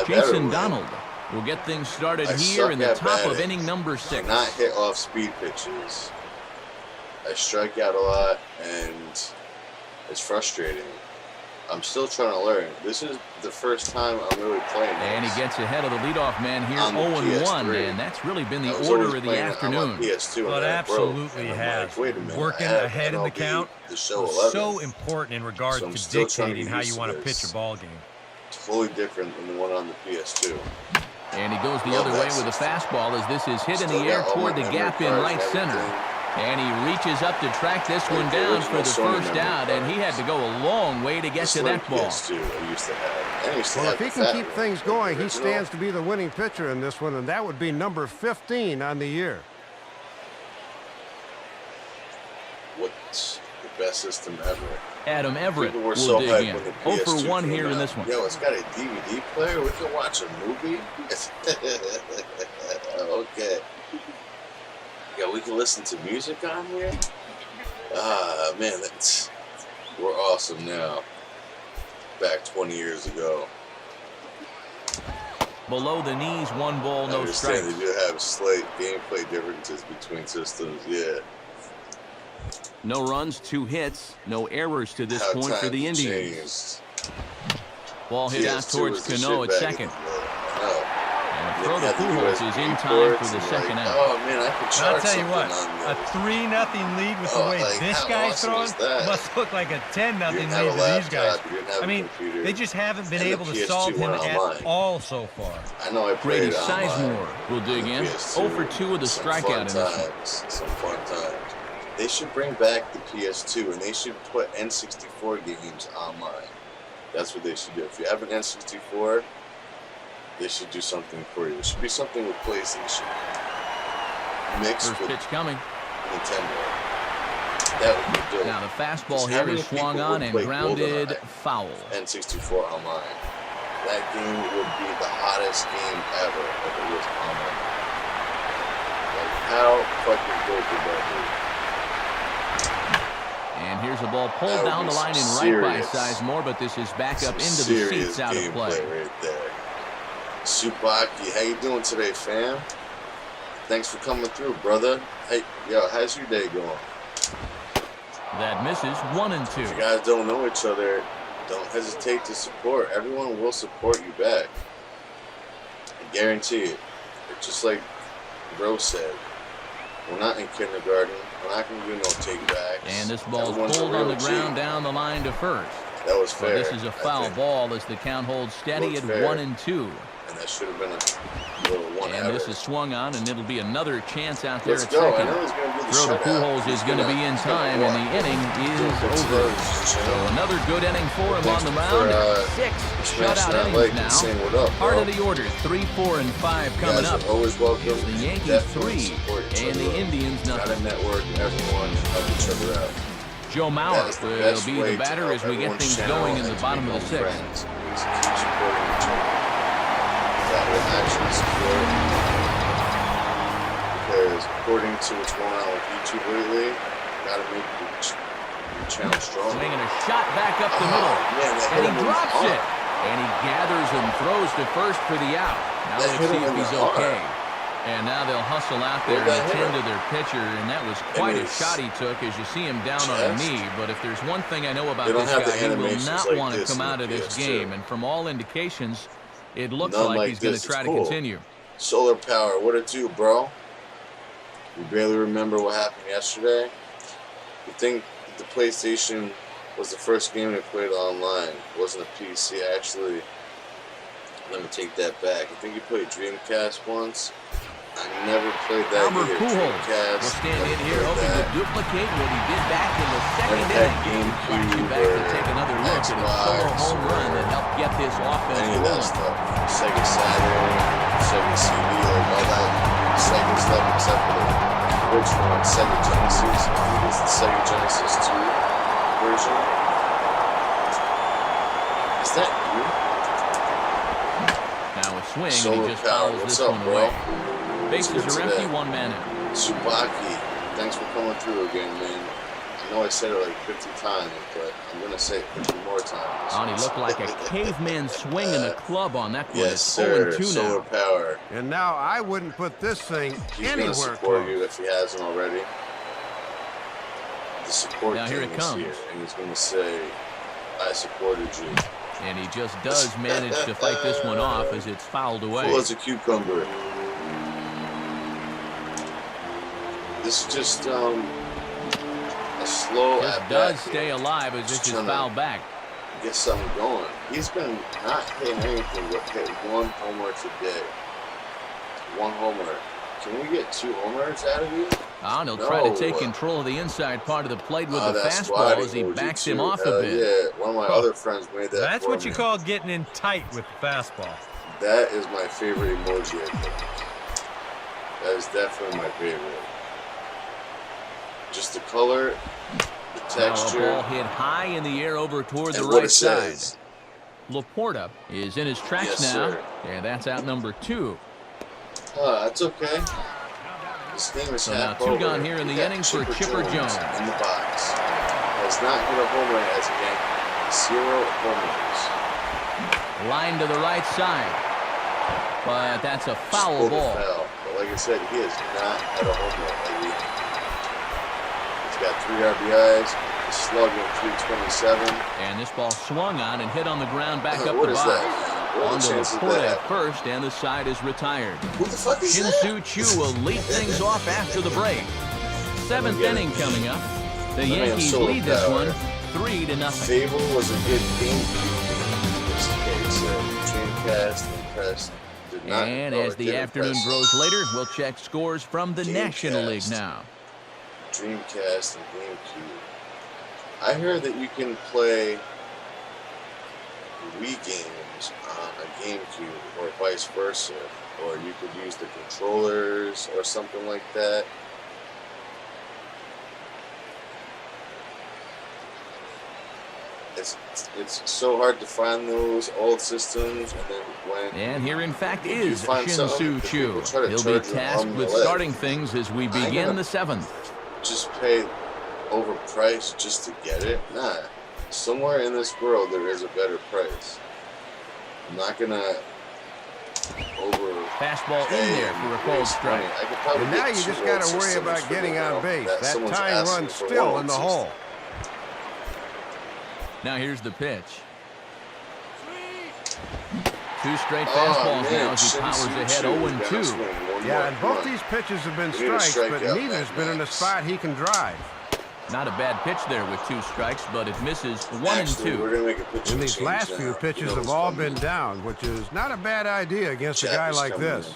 B: Jason Donald will get things started here in the top of inning number 6.
A: Not hit off speed pitches. I strike out a lot, and it's frustrating. I'm still trying to learn. This is the first time I'm really playing this.
B: And he gets ahead of the leadoff man here, 0-1, and that's really been the order of the afternoon.
A: Well,
D: it absolutely has.
A: Wait a minute.
D: Working ahead in the count is so important in regards to dictating how you want to pitch a ball game.
A: Totally different than the one on the PS2.
B: And he goes the other way with a fastball as this is hit in the air toward the gap in right center. And he reaches up to track this one down for the first out, and he had to go a long way to get to that ball.
C: Well, if he can keep things going, he stands to be the winning pitcher in this one, and that would be number 15 on the year.
A: What's the best system ever?
B: Adam Everett will dig in. 0-for-1 here in this one.
A: Yo, it's got a DVD player. We can watch a movie. Okay. Yeah, we can listen to music on here. Man, we're awesome now. Back 20 years ago.
B: Below the knees, 1 ball, no strikes.
A: They do have slight gameplay differences between systems. Yeah.
B: No runs, 2 hits, no errors to this point for the Indians. Ball hit out towards Cano at second. And throw to Pujols is in time for the second out.
A: Oh man, I could charge.
D: I'll tell you what, a 3-0 lead with the way this guy's throwing must look like a 10-0 lead to these guys. I mean, they just haven't been able to solve him at all so far.
A: I know I played
B: Brady Sizemore will dig in. 0-for-2 with a strikeout in this one.
A: Some fun times. They should bring back the PS2 and they should put N64 games online. That's what they should do. If you have an N64, they should do something for you. It should be something with PlayStation mixed
B: First
A: with
B: pitch coming.
A: Nintendo. That would be dope.
B: Now the fastball here is swung on and grounded foul.
A: N64 online. That game would be the hottest game ever if it was online. Like, how fucking dope would that be?
B: And here's a ball pulled down the line in right by Sizemore, but this is back up into the seats out of play.
A: Right there. Supaki, how you doing today, fam? Thanks for coming through, brother. Hey, yo, how's your day going?
B: That misses 1-2.
A: If you guys don't know each other, don't hesitate to support. Everyone will support you back. I guarantee it. It's just like Bro said. We're not in kindergarten. We're not going to do no take-backs.
B: And this ball's pulled on the ground down the line to first.
A: That was fair.
B: But this is a foul ball as the count holds steady at 1-2.
A: And that should have been a little one-outer.
B: And this is swung on, and it'll be another chance out there at
A: go.
B: second.
A: I know he's gonna do the
B: throw to Pujols is going to be in time, and the inning is over. So another good inning for him on the mound. 6 shutout innings now. Part of the order, 3, 4, and 5 coming up.
A: Always welcome.
B: It's the Yankees 3 and the Indians nothing.
A: Got a network, everyone help each other out.
B: Joe Mauer will be the batter as we get things going in the bottom of the 6th.
A: Keep supporting each other. That will actually support, because according to what's going on with YouTube lately, gotta make the channel stronger.
B: Swinging a shot back up the middle, and he drops it, and he gathers and throws to first for the out. Now let's see if he's okay. And now they'll hustle out there and attend to their pitcher, and that was quite a shot he took as you see him down on a knee. But if there's one thing I know about this guy, he will not want to come out of this game. And from all indications, it looks like he's going to try to continue.
A: Solar power, what it do, bro? You barely remember what happened yesterday? You think the PlayStation was the first game they played online? It wasn't a PC, actually. Let me take that back. I think you played Dreamcast once. I never played that
B: Albert Pujols will stand in here hoping to duplicate what he did back in the second inning. Flashes back to take another look at a solo home run that helped get this offense rolling.
A: Sega Saturn, Sega CD, like all that Sega stuff, except for the original on Sega Genesis. I think it's the Sega Genesis 2 version. Is that you?
B: swing,
A: Solar
B: and he just
A: Power.
B: fouls
A: What's
B: this
A: up,
B: one
A: bro?
B: away. Bases are empty, 1 man out.
A: Tsubaki, thanks for coming through again, man. I know I said it like 50 times, but I'm going to say it 50 more times.
B: Oh, he looked like a caveman swinging a club on that one.
A: Yes,
B: it's
A: sir.
B: 0-2
A: Solar
B: now.
A: Power.
C: And now I wouldn't put this thing
A: He's
C: anywhere
A: going to support
C: close.
A: you if he hasn't already. The support
B: Now here
A: king
B: it
A: is
B: comes.
A: here, and he's going to say, I supported you.
B: And he just does manage to fight this one off as it's fouled away.
A: Cool as a cucumber. This is just a slow
B: Just
A: at
B: does
A: bat
B: stay
A: here.
B: alive as this is
A: trying to
B: fouled back.
A: Get something going. He's been not hitting anything but hit 1 homer today. 1 homer. Can we get 2 homers out of you?
B: Oh, and he'll try to take control of the inside part of the plate with the
A: that's
B: fastball as he backs him off a bit.
A: Yeah, one of my other friends made that.
D: That's
A: for
D: what
A: me.
D: you call getting in tight with the fastball.
A: That is my favorite emoji, I think. That is definitely my favorite. Just the color, the texture.
B: Now a ball hit high in the air over toward the
A: and what
B: right
A: it
B: side.
A: says.
B: Laporta is in his tracks
A: Yes,
B: now,
A: sir.
B: and that's out number 2.
A: That's okay. This game is
B: So now
A: half
B: 2
A: over.
B: gone here in the
A: We got
B: inning for Chipper Jones.
A: in the box. Has not hit a home run as a Yankee. 0 homers.
B: Line to the right side. But that's a foul
A: Spoken
B: ball.
A: foul. But like I said, he has not had a home run as a Yankee. He's got 3 RBIs. He's slugging 327.
B: And this ball swung on and hit on the ground back up
A: What
B: the
A: is
B: box.
A: that? What are
B: On
A: the
B: to
A: chances of
B: Laporta
A: that?
B: at first, and the side is retired.
A: Who the fuck is that?
B: Shin-Soo Choo will lead things off after the break. 7th inning coming up. The Yankees lead this one 3-0.
A: Fable was a good game. This case, Dreamcast impressed. Did not
B: And as the afternoon grows later, we'll check scores from the National League now.
A: Dreamcast and GameCube. I heard that you can play Wii games on a GameCube or vice versa, or you could use the controllers or something like that. It's so hard to find those old systems, and then when
B: And here, in fact, is
A: find
B: Shin-Soo
A: something,
B: Choo.
A: people try to
B: He'll
A: charge
B: be
A: him
B: tasked
A: on the
B: with
A: leg.
B: starting things as we begin the 7th.
A: just pay overpriced just to get it. Nah, somewhere in this world there is a better price. I'm not gonna
B: Fastball in there for a cold strike.
C: And now you just got to worry about getting on base. That tying run still in the hole.
B: Now here's the pitch. 2 straight fastballs now as he powers ahead 0-2.
C: Yeah, and both these pitches have been strikes, but neither's been in a spot he can drive.
B: Not a bad pitch there with 2 strikes, but it misses 1-2.
C: And these last few pitches have all been down, which is not a bad idea against a guy like this.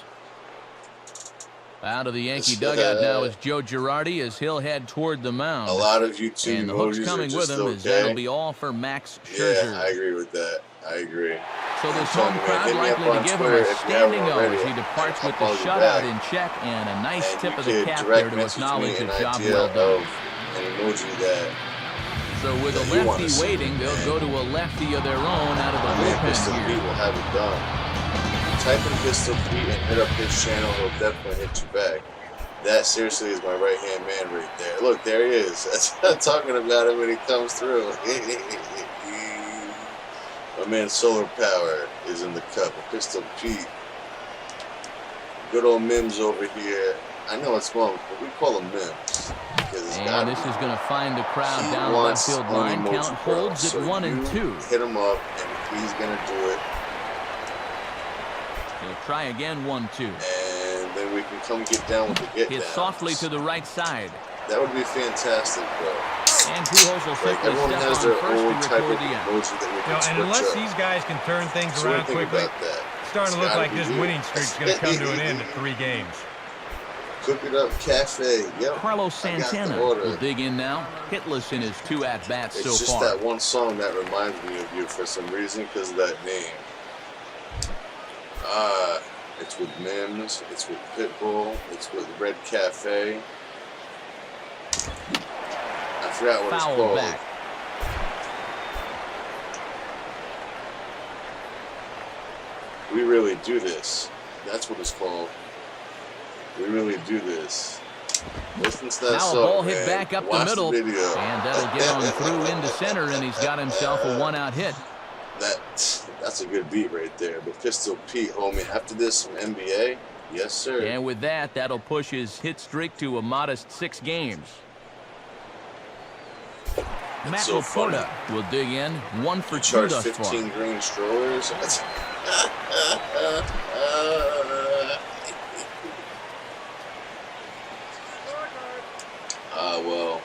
B: Out of the Yankee dugout now is Joe Girardi as he'll head toward the mound.
A: A lot of YouTube
B: and the hook's coming with him as that'll be all for Max Scherzer.
A: Yeah, I agree with that. I agree.
B: So this home crowd likely to give him a standing O as he departs with the shutout in check and a nice tip of the cap there to acknowledge a job well done.
A: An emoji that.
B: So with a lefty waiting, they'll go to a lefty of their own out of the
A: Pistol
B: bullpen
A: Pete
B: here.
A: will have it done. Type in Pistol Pete and hit up his channel. He'll definitely hit you back. That seriously is my right-hand man right there. Look, there he is. That's what I'm talking about him when he comes through. My man Solar Power is in the cup. Pistol Pete. Good old Mims over here. I know it's wrong, but we call him Mims.
B: And this is going to find the crowd down the left field line. Count holds at 1-2.
A: Hit him up, and he's going to do it.
B: He'll try again, 1-2.
A: And then we can come get down with the get down.
B: Hit softly to the right side.
A: That would be fantastic, bro.
B: And Pujols will simply
A: everyone
B: step
A: has
B: on
A: their
B: first
A: own
B: to
A: type of
B: record the end.
A: emoji that we can
D: And unless
A: switch up.
D: these guys can turn things
A: So
D: around
A: think
D: quickly,
A: about that.
D: it's starting to look
A: Gotta
D: like
A: be
D: this
A: you.
D: winning streak's going to come to an end at 3 games.
A: Cook it up, cafe. Yep.
B: Carlos
A: I got the
B: Santana
A: order.
B: will dig in now. Hitless in his 2 at-bats
A: It's
B: so
A: just
B: far.
A: that one song that reminds me of you for some reason because of that name. It's with Mims. It's with Pitbull. It's with Red Cafe. I forgot what it's
B: Foul
A: called.
B: back.
A: We really do this. That's what it's called. We really do this. Listen to that
B: now
A: song,
B: a ball
A: man.
B: hit back up
A: Watch
B: the middle,
A: the video.
B: and that'll get on through into center, and he's got himself a one-out hit.
A: That's a good beat right there. But Pistol Pete, homie, after this from NBA, yes, sir.
B: And with that, that'll push his hit streak to a modest 6 games. Matt
A: so
B: Laporta will dig in, 1 for 2
A: charge
B: thus
A: 15
B: far.
A: green strollers. Well,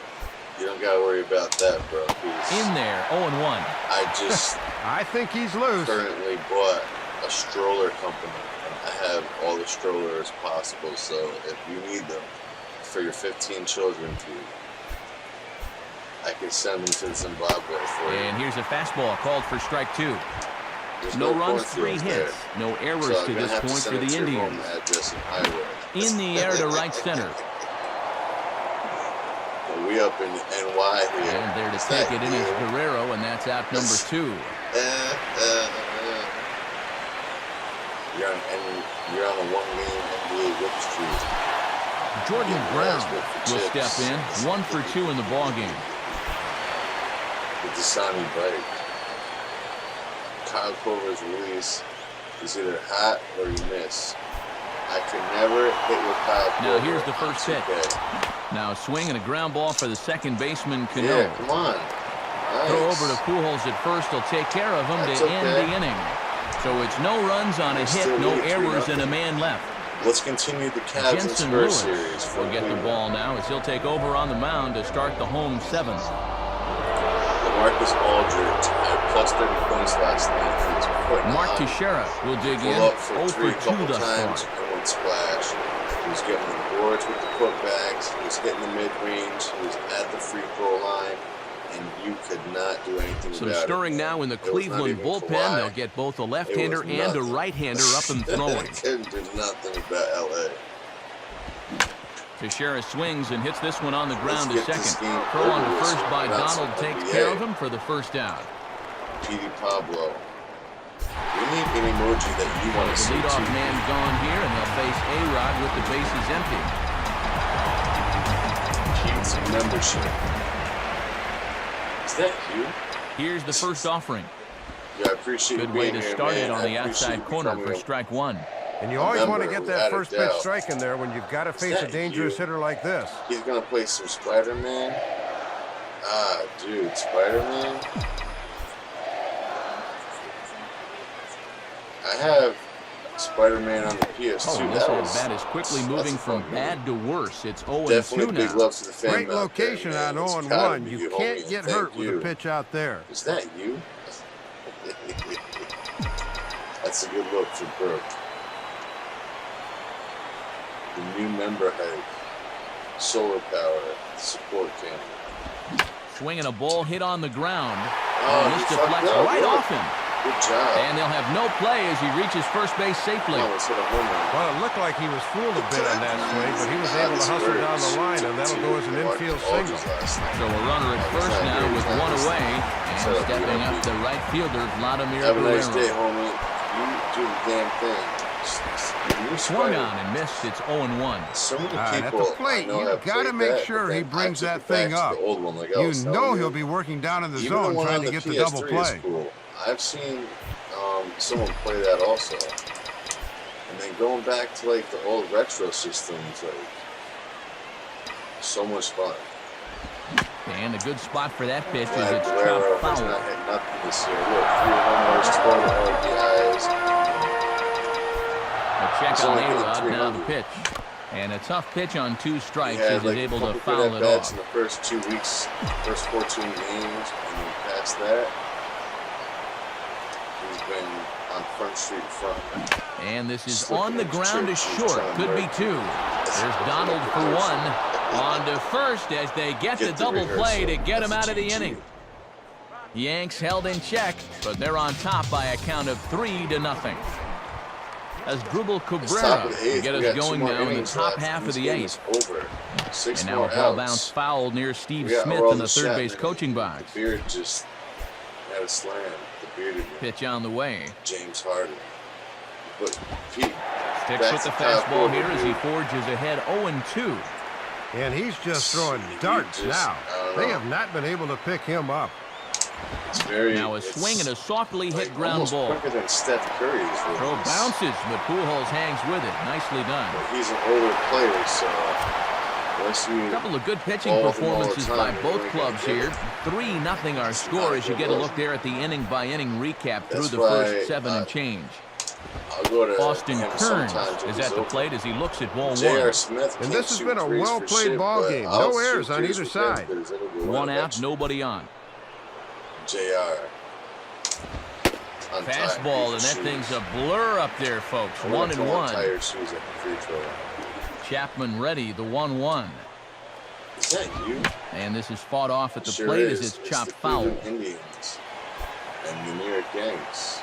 A: you don't gotta worry about that, bro.
B: In there, 0-1.
A: I
C: think he's loose.
A: Currently bought a stroller company, and I have all the strollers possible. So if you need them for your 15 children, I can send them to Zimbabwe for you.
B: And here's a fastball called for strike 2.
A: There's
B: no runs, 3 hits,
A: there.
B: no errors
A: So
B: to this point for the Indians. In the air to right center.
A: We up in NY here.
B: And there to take it in is Guerrero, and that's out number 2.
A: You're on a 1-game NBA whip streak.
B: Jordan Brown will step in, 1 for 2 in the ballgame.
A: With the Dasani bite. Kyle Korver's release is either hot or you miss. I can never hit with Kyle Korver.
B: Now here's the first pitch. Now a swing and a ground ball for the second baseman, Cano.
A: Yeah, come on. Nice.
B: Throw over to Pujols at first. He'll take care of him to end the inning. So it's no runs on a hit, no errors, and a man left.
A: Let's continue the Cavs and Spurs series.
B: Will get the ball now as he'll take over on the mound to start the home 7th.
A: LaMarcus Aldridge had plus 30 points last night.
B: Mark Teixeira will dig in, 0 for 2 thus far.
A: And one splash. He was getting the boards with the putbacks. He was hitting the mid-range. He was at the free throw line. And you could not do anything about it.
B: Some stirring now in the Cleveland bullpen. They'll get both a left-hander and a right-hander up and throwing.
A: Couldn't do nothing about L.A.
B: Teixeira swings and hits this one on the ground to second. Throw on to first by Donald takes care of him for the first out.
A: Petey Pablo. We need an emoji that you want to see.
B: The leadoff man gone here, and they'll face A-Rod with the bases empty.
A: Pete's membership. Is that you?
B: Here's the first offering.
A: Yeah, I appreciate
B: good way to start it on the outside corner for strike 1.
C: And you always want to get that first pitch strike in there when you've got to face a dangerous hitter like this.
A: He's going to play some Spider-Man. Ah, dude, Spider-Man. I have Spider-Man on the PS2.
B: Oh, this bat is quickly moving from bad to worse. It's 0-2
A: definitely
B: now.
A: big love to the fan.
C: Great location on 0-1. You can't get hurt with a pitch out there.
A: Is that you? That's a good look for Burke. The new member hype. Solar power. Support camera.
B: Swinging a ball hit on the ground.
A: Oh,
B: this deflects right off him.
A: Good job.
B: And they'll have no play as he reaches first base safely.
A: Oh, let's hit a home run.
C: Well, it looked like he was fooled a bit on that swing, but he was able to hustle down the line, and that'll go as an infield single.
B: So a runner at first now with 1 away. And stepping up the right fielder, Vladimir
A: Have a nice
B: Guerrero.
A: day, homie. You do the damn thing.
B: Swung on and missed. It's 0-1.
A: So many
C: at
A: people
C: the plate, you got to make sure he brings that thing up. You know he'll be working down in the zone trying to get the double play.
A: I've seen someone play that also. And then going back to like the old retro systems, like so much fun.
B: And a good spot for that pitch is
A: Glad
B: it's
A: Guerrero
B: chopped
A: has
B: foul.
A: not hit nothing this year. Look, 3 homers, 12 RBIs.
B: A check on
A: only
B: A-Rod, now the
A: 300.
B: pitch. And a tough pitch on 2 strikes
A: He had
B: as he's
A: like
B: able
A: a
B: to
A: couple
B: foul
A: good
B: it
A: at-bats
B: off.
A: in the first 2 weeks, first 14 games, and then past that, he's been on Front Street front.
B: And this is on the ground to short. Could be 2. There's Donald for 1. On to first as they get the double play to get him out of the inning. Yanks held in check, but they're on top by a count of 3-0. As Drupal Cabrera to get us going now in the top half of the 8th. And now a ball bounce foul near Steve Smith in the third base coaching box.
A: The beard just had a slam. The bearded
B: Pitch on the way.
A: James Harden. But Pete
B: sticks with the fastball here as he forges ahead 0-2.
C: And he's just throwing darts now. They have not been able to pick him up.
B: Now a swing and a softly hit ground ball.
A: Quicker than Steph Curry's.
B: Throw bounces, but Pujols hangs with it. Nicely done.
A: But he's an older player, so
B: a couple of good pitching performances by both clubs here. 3-0 our score as you get a look there at the inning-by-inning recap through the first 7 and change. Austin Kearns is at the plate as he looks at ball 1.
C: And this has been a well-played ball game. No errors on either side.
B: 1 out, nobody on.
A: JR.
B: Fastball, and that thing's a blur up there, folks. 1-1. Chapman ready, the 1-1.
A: Is that you?
B: And this is fought off at the plate as it's chopped foul.
A: Indians and the New York Yankees.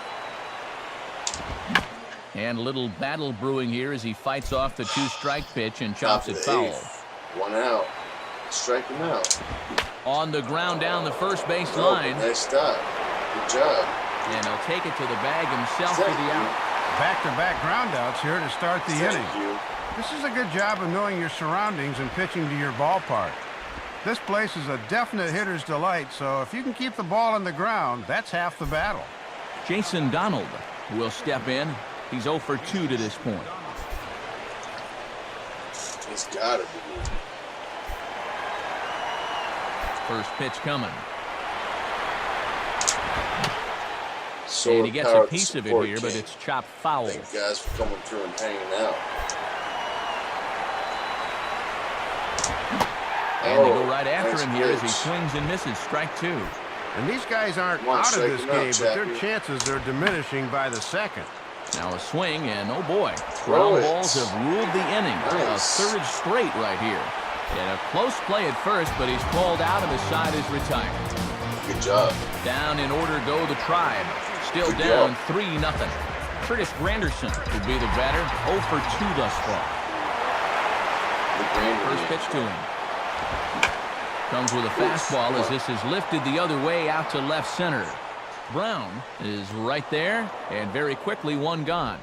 B: And a little battle brewing here as he fights off the 2-strike pitch and chops it foul.
A: 1 out. Strike him out.
B: On the ground down the first base line.
A: Nice stop. Good job.
B: And he'll take it to the bag himself for the out.
C: Back-to-back groundouts here to start the inning. This is a good job of knowing your surroundings and pitching to your ballpark. This place is a definite hitter's delight, so if you can keep the ball on the ground, that's half the battle.
B: Jason Donald will step in. He's 0 for 2 to this point.
A: He's got to be.
B: First pitch coming.
A: So
B: and he gets a piece of it here, but it's chopped foul.
A: Thank guys for coming through and hanging out.
B: And they go right after him here as he swings and misses. Strike 2.
C: And these guys aren't out of this game, but their chances are diminishing by the second.
B: Now a swing, and oh boy, ground balls have ruled the inning.
A: Nice.
B: A 3rd straight right here. And a close play at first, but he's called out and his side is retired.
A: Good job.
B: Down in order go the Tribe. Still down 3-0. Curtis Granderson will be the batter. 0 for 2 thus far. First pitch to him. Comes with a fastball as this is lifted the other way out to left center. Brown is right there, and very quickly 1 gone.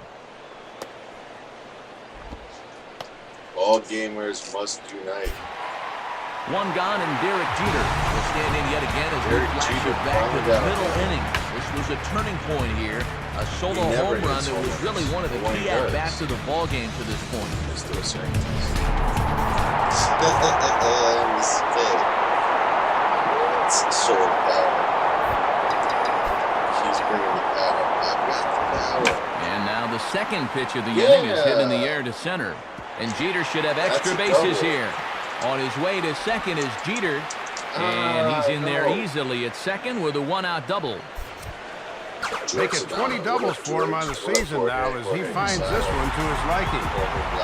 A: All gamers must unite.
B: 1 gone, and Derek Jeter will stand in yet again as we flash it back to the middle innings. This was a turning point here. A solo home run that was really one of the key at-bats of the ball game to this point.
A: Let's do a second. So power. He's bringing the power. I've got the power.
B: And now the second pitch of the inning is hit in the air to center. And Jeter should have extra bases here. On his way to second is Jeter. And he's in there easily at second with a 1-out double.
C: Making 20 doubles for him on the season now as he finds this one to his liking.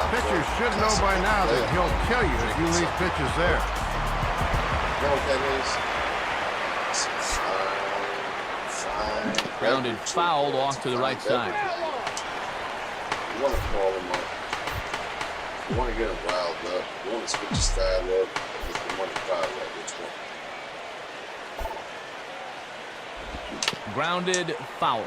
C: Pitchers should know by now that he'll kill you if you leave pitches there.
A: You know what that is?
B: Grounded fouled off to the right side.
A: You want to call him up. You want to get him riled up. You want to switch your style up. You want to foul up. Which one?
B: Grounded foul.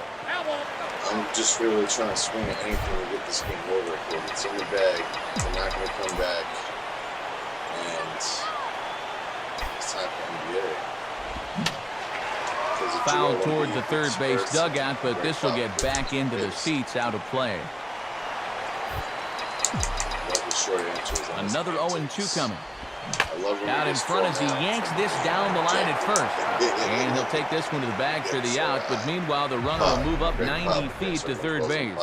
A: I'm just really trying to swing at anything to get this game over. If it's in the bag, they're not going to come back. And it's time for NBA.
B: Foul toward the third base dugout, but this will get back into the seats, out of play. Another 0-2 coming. Out in front as he yanks this down the line at first. And he'll take this one to the bag for the out, but meanwhile the runner will move up 90 feet to third base.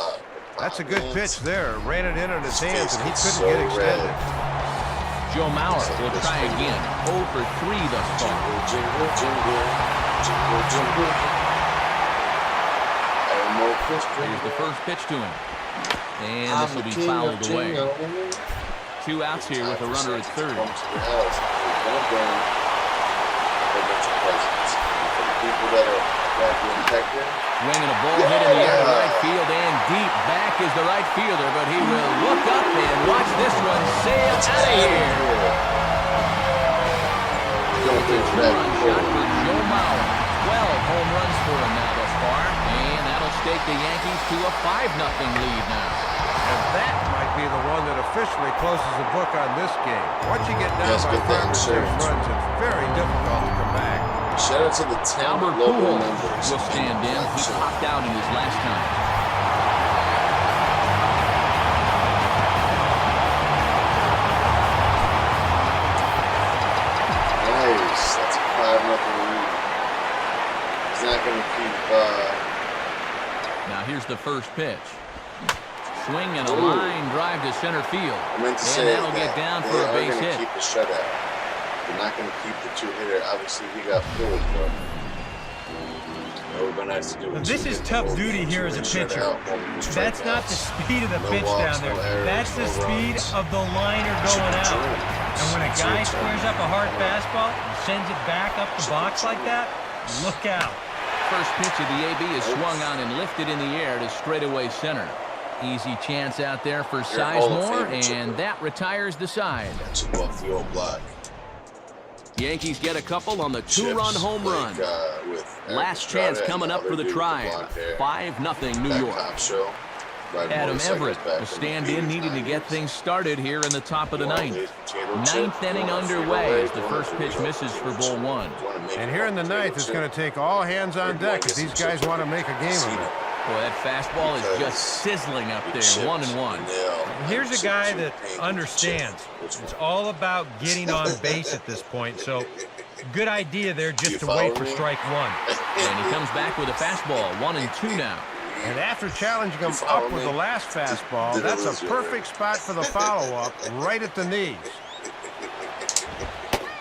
C: That's a good pitch there. Ran it in on his hands, and he couldn't get extended.
B: Joe Mauer will try again. 0 for 3 thus far. Here's the first pitch to him. And this will be fouled away. 2 outs here with a runner at third. Swinging a ball hit in the air to right field and deep. Back is the right fielder, but he will look up and watch this one sail out of here. It's a 2-run shot for Joe Mauer. 12 home runs for him now thus far, and that'll stay take the Yankees to a 5-0 lead now.
C: And that might be the one that officially closes the book on this game. Once you get down by 5 or 6 runs, it's very difficult to come back.
A: Shout out to the 10
B: Albert
A: local
B: Pujols
A: members.
B: will stand in. He popped out in his last time.
A: Nice. That's a 5-0 lead. He's not going to keep...
B: Now here's the first pitch. Swing and a line drive to center field.
A: I meant to say
B: that'll get down for a base hit.
A: They're going to keep the shutout. They're not going to keep the 2-hitter. Obviously, he got pulled, but we're going to have to do it.
D: This is tough duty here as a pitcher. That's not the speed of the pitch down there. That's the speed of the liner going out. And when a guy squares up a hard fastball and sends it back up the box like that, look out.
B: First pitch of the AB is swung on and lifted in the air to straightaway center. Easy chance out there for Sizemore, and that retires the side. Yankees get a couple on the 2-run home run. Last chance coming up for the Tribe. 5-0 New York. Adam Everett, the stand-in, needing to get things started here in the top of the 9th. 9th inning underway as the first pitch misses for ball 1.
C: And here in the 9th, it's going to take all hands on deck if these guys want to make a game of it.
B: Boy, that fastball is just sizzling up there, 1-1.
D: Here's a guy that understands. It's all about getting on base at this point, so good idea there just to wait for strike 1.
B: And he comes back with a fastball, 1-2 now.
C: And after challenging him up with the last fastball, that's a perfect spot for the follow-up, right at the knees.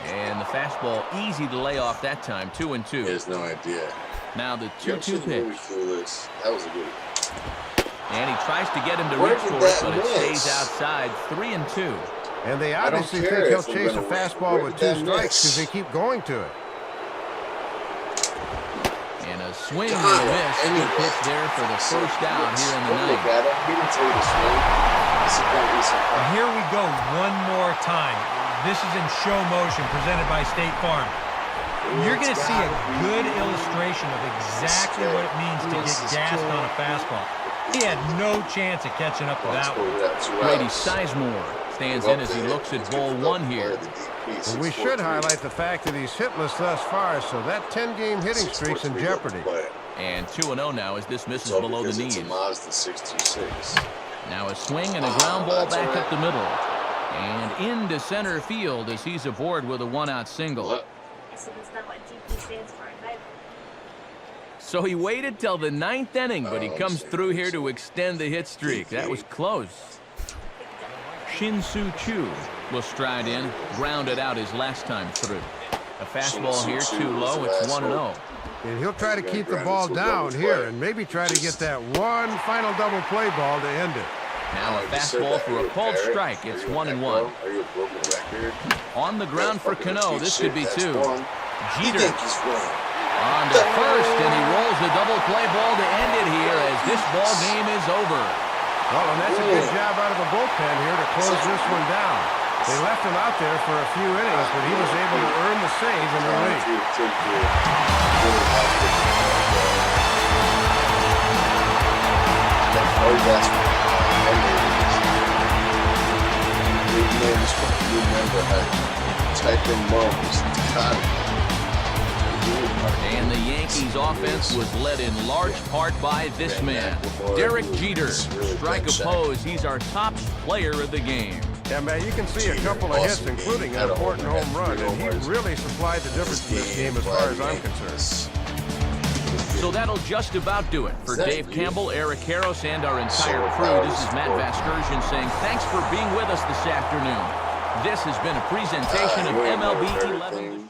B: And the fastball easy to lay off that time, 2-2.
A: He has no idea.
B: Now the 2-2 pitch.
A: That was a good.
B: And he tries to get him to reach for it, but it stays outside, 3-2.
C: And they obviously think he'll chase a fastball with 2 strikes because they keep going to it.
B: And a swing and a miss. Good pitch there for the first out here in the 9th.
D: And here we go one more time. This is in show motion presented by State Farm. You're going to see a good illustration of exactly what it means to get gassed on a fastball. He had no chance of catching up to that one.
B: Brady Sizemore stands in as he looks at ball 1 here.
C: Well, we should highlight the fact that he's hitless thus far, so that 10-game hitting streak's in jeopardy.
B: And 2-0 now as this misses below the knees. Now a swing and a ground ball back up the middle. And into center field as he's aboard with a 1-out single. So he waited till the 9th inning, but he comes through here to extend the hit streak. That was close. Shin-Soo Choo will stride in, grounded out his last time through. A fastball here too low, it's 1-0.
C: And he'll try to keep the ball down here and maybe try to get that one final double play ball to end it.
B: Now a fastball for a called strike, it's 1-1. On the ground for Cano, this could be 2. Jeter on to first, and he rolls the double play ball to end it here as this ball game is over.
C: Well, and that's a good job out of the bullpen here to close this one down. They left him out there for a few innings, but he was able to earn the save in relief.
A: Type in Moms.
B: And the Yankees offense was led in large part by this man, Derek Jeter. Strike opposed, he's our top player of the game.
C: Yeah, man, you can see a couple of hits, including an important home run, and he really supplied the difference in this game as far as I'm concerned.
B: So that'll just about do it. For Dave Campbell, Eric Harros, and our entire crew, this is Matt Vasgersian saying thanks for being with us this afternoon. This has been a presentation of MLB 11.